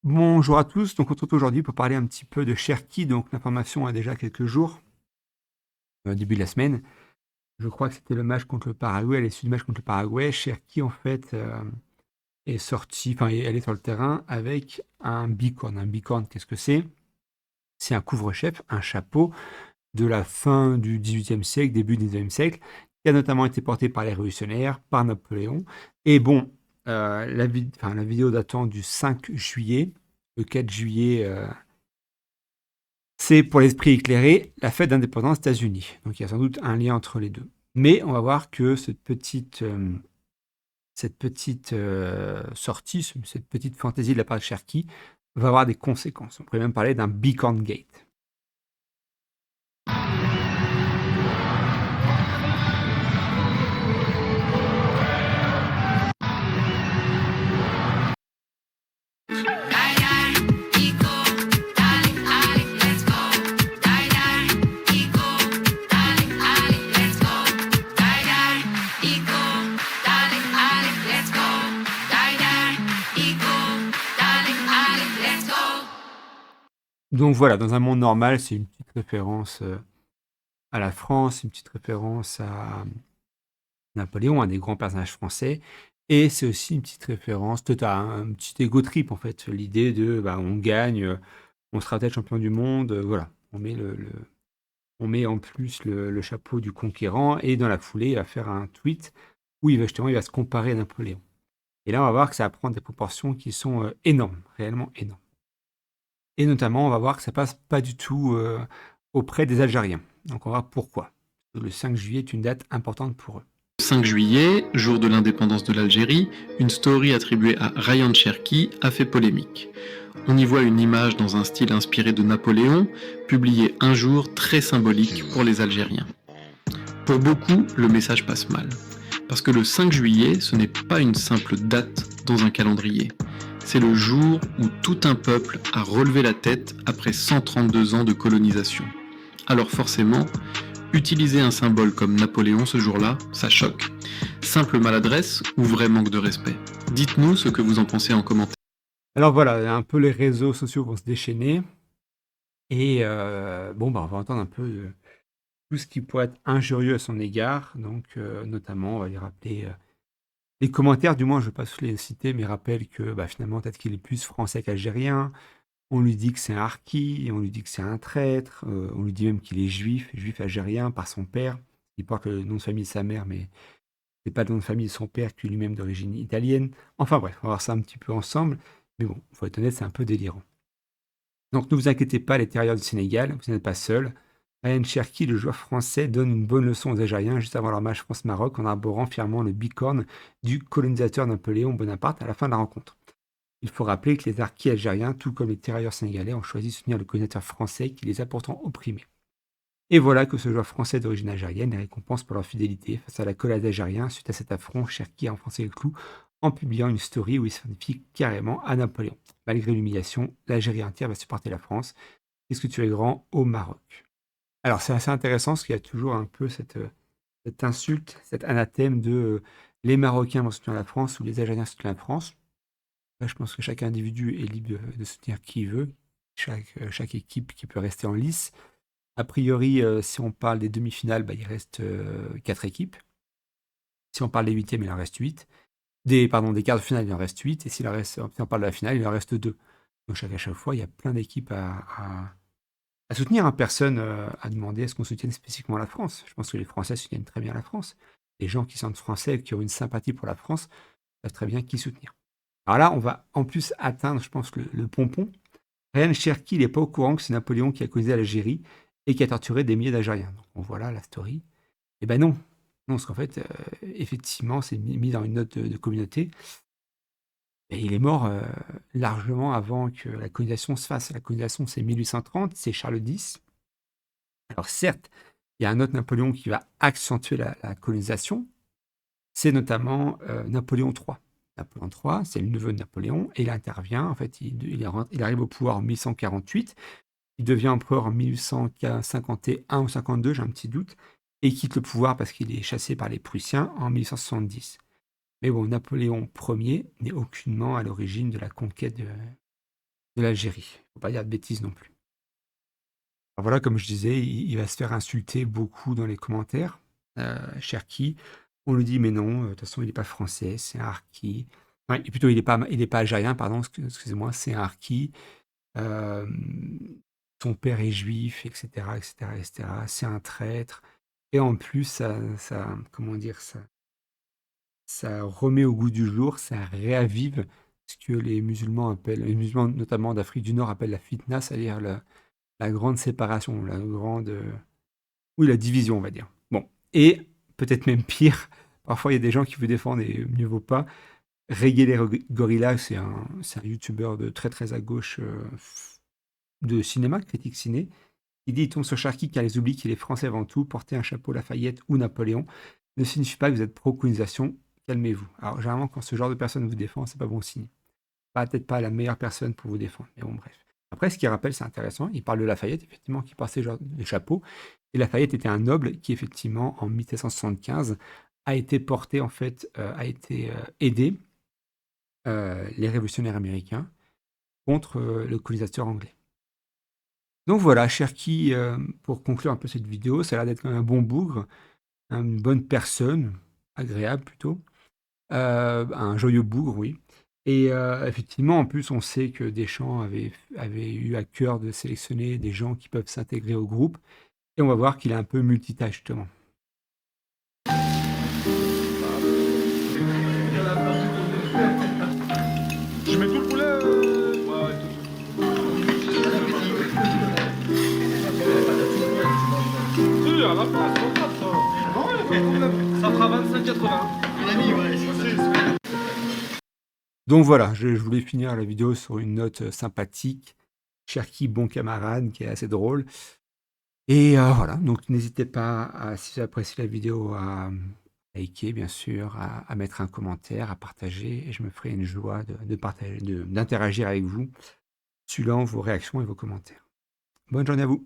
Bonjour à tous, donc on se retrouve aujourd'hui pour parler un petit peu de Cherki. Donc l'information a déjà quelques jours, début de la semaine. Je crois que c'était le match contre le Paraguay, à l'issue du match contre le Paraguay. Cherki en fait est sorti, enfin elle est sur le terrain avec un bicorne. Un bicorne, qu'est-ce que c'est? C'est un couvre-chef, un chapeau de la fin du XVIIIe siècle, début du XIXe siècle, qui a notamment été porté par les révolutionnaires, par Napoléon. Et bon, la vidéo datant du 5 juillet, le 4 juillet, c'est pour l'esprit éclairé la fête d'indépendance des États-Unis. Donc il y a sans doute un lien entre les deux. Mais on va voir que cette petite sortie, cette petite fantaisie de la part de Cherki va avoir des conséquences. On pourrait même parler d'un Bicorn Gate. Donc voilà, dans un monde normal, c'est une petite référence à la France, une petite référence à Napoléon, un des grands personnages français. Et c'est aussi une petite référence, total, un petit ego trip en fait. L'idée de on gagne, on sera peut-être champion du monde, voilà. On met en plus le chapeau du conquérant et dans la foulée, il va faire un tweet où il va se comparer à Napoléon. Et là, on va voir que ça va prendre des proportions qui sont énormes, réellement énormes. Et notamment, on va voir que ça passe pas du tout auprès des Algériens. Donc on va voir pourquoi. Le 5 juillet est une date importante pour eux. 5 juillet, jour de l'indépendance de l'Algérie, une story attribuée à Ryan Cherki a fait polémique. On y voit une image dans un style inspiré de Napoléon, publiée un jour très symbolique pour les Algériens. Pour beaucoup, le message passe mal. Parce que le 5 juillet, ce n'est pas une simple date dans un calendrier. C'est le jour où tout un peuple a relevé la tête après 132 ans de colonisation. Alors forcément, utiliser un symbole comme Napoléon ce jour-là, ça choque. Simple maladresse ou vrai manque de respect? Dites-nous ce que vous en pensez en commentaire. Alors voilà, un peu les réseaux sociaux vont se déchaîner. Et on va entendre un peu tout ce qui pourrait être injurieux à son égard. Donc notamment, on va lui rappeler les commentaires, du moins je ne vais pas tous les citer, mais rappelle que finalement peut-être qu'il est plus français qu'algérien. On lui dit que c'est un harki, on lui dit que c'est un traître, on lui dit même qu'il est juif, juif algérien par son père. Il porte le nom de famille de sa mère, mais c'est pas le nom de famille de son père qui est lui-même d'origine italienne. Enfin bref, on va voir ça un petit peu ensemble. Mais bon, il faut être honnête, c'est un peu délirant. Donc ne vous inquiétez pas, les terriens du Sénégal, vous n'êtes pas seul. Ryan Cherki, le joueur français, donne une bonne leçon aux Algériens juste avant leur match France-Maroc en arborant fièrement le bicorne du colonisateur Napoléon Bonaparte à la fin de la rencontre. Il faut rappeler que les harkis algériens, tout comme les tirailleurs sénégalais, ont choisi de soutenir le colonisateur français qui les a pourtant opprimés. Et voilà que ce joueur français d'origine algérienne les récompense pour leur fidélité face à la collade algérienne. Suite à cet affront, Cherki a enfoncé le clou en publiant une story où il s'identifie carrément à Napoléon. Malgré l'humiliation, l'Algérie entière va supporter la France. Qu'est-ce que tu es grand au Maroc? Alors c'est assez intéressant parce qu'il y a toujours un peu cette insulte, cet anathème de les Marocains vont soutenir la France ou les Algériens soutiennent la France. Là, je pense que chaque individu est libre de soutenir qui il veut, chaque équipe qui peut rester en lice. A priori, si on parle des demi-finales, il reste 4 équipes. Si on parle des huitièmes, il en reste 8. Des quarts de finale, il en reste 8. Et si on parle de la finale, il en reste 2. Donc à chaque fois, il y a plein d'équipes à soutenir. Hein. Personne à demander est-ce qu'on soutienne spécifiquement la France. Je pense que les Français soutiennent très bien la France. Les gens qui sont français et qui ont une sympathie pour la France savent très bien qui soutenir. Alors là, on va en plus atteindre, je pense, le pompon. Ryan Cherki, il n'est pas au courant que c'est Napoléon qui a causé l'Algérie et qui a torturé des milliers d'Algériens. Donc on voit là la story. Eh ben non. Non, parce qu'en fait, effectivement, c'est mis dans une note de communauté. Et il est mort largement avant que la colonisation se fasse. La colonisation, c'est 1830, c'est Charles X. Alors certes, il y a un autre Napoléon qui va accentuer la colonisation. C'est notamment Napoléon III. Napoléon III, c'est le neveu de Napoléon, et il intervient, en fait, il arrive au pouvoir en 1848, il devient empereur en 1851 ou 52, j'ai un petit doute, et il quitte le pouvoir parce qu'il est chassé par les Prussiens en 1870. Mais bon, Napoléon Ier n'est aucunement à l'origine de la conquête de l'Algérie. Faut pas dire de bêtises non plus. Alors voilà, comme je disais, il va se faire insulter beaucoup dans les commentaires, Cherki. On lui dit: «Mais non, de toute façon, il est pas français, c'est un harki». Ouais, et plutôt, il est pas algérien, pardon, excusez-moi, c'est un harki. Son père est juif, et cetera, et cetera, et cetera. C'est un traître et en plus, comment dire? Ça remet au goût du jour, ça réavive ce que les musulmans notamment d'Afrique du Nord appellent la fitna, c'est-à-dire la grande séparation, oui, la division, on va dire. Bon, et peut-être même pire, parfois il y a des gens qui vous défendent et mieux vaut pas. Reggae les Gorillaz, c'est un youtubeur de très très à gauche de cinéma, critique ciné. Il dit: «Il tombe sur Cherki car ils oublient qu'il est français avant tout. Porter un chapeau Lafayette ou Napoléon ne signifie pas que vous êtes pro-colonisation. Calmez-vous». Alors généralement, quand ce genre de personne vous défend, c'est pas bon signe. Peut-être pas la meilleure personne pour vous défendre, mais bon, bref. Après, ce qu'il rappelle, c'est intéressant. Il parle de Lafayette, effectivement, qui portait genre de chapeau. Et Lafayette était un noble qui, effectivement, en 1775, a été porté, en fait, a été aidé les révolutionnaires américains contre le colonisateur anglais. Donc voilà, Cherki, pour conclure un peu cette vidéo, ça a l'air d'être quand même un bon bougre, une bonne personne, agréable plutôt, un joyeux bougre, oui. Et effectivement, en plus, on sait que Deschamps avait eu à cœur de sélectionner des gens qui peuvent s'intégrer au groupe, et on va voir qu'il est un peu multitâche, justement. Je mets tout le poulet ouais, tout. Si, à la place, c'est pas grave, ça. Non, y a pas de problème. Ça fera 25,80. Donc voilà, je voulais finir la vidéo sur une note sympathique. Cherki, bon camarade, qui est assez drôle. Et voilà, donc n'hésitez pas, si vous appréciez la vidéo, à liker, bien sûr, à mettre un commentaire, à partager, et je me ferai une joie de partager, d'interagir avec vous, suivant vos réactions et vos commentaires. Bonne journée à vous.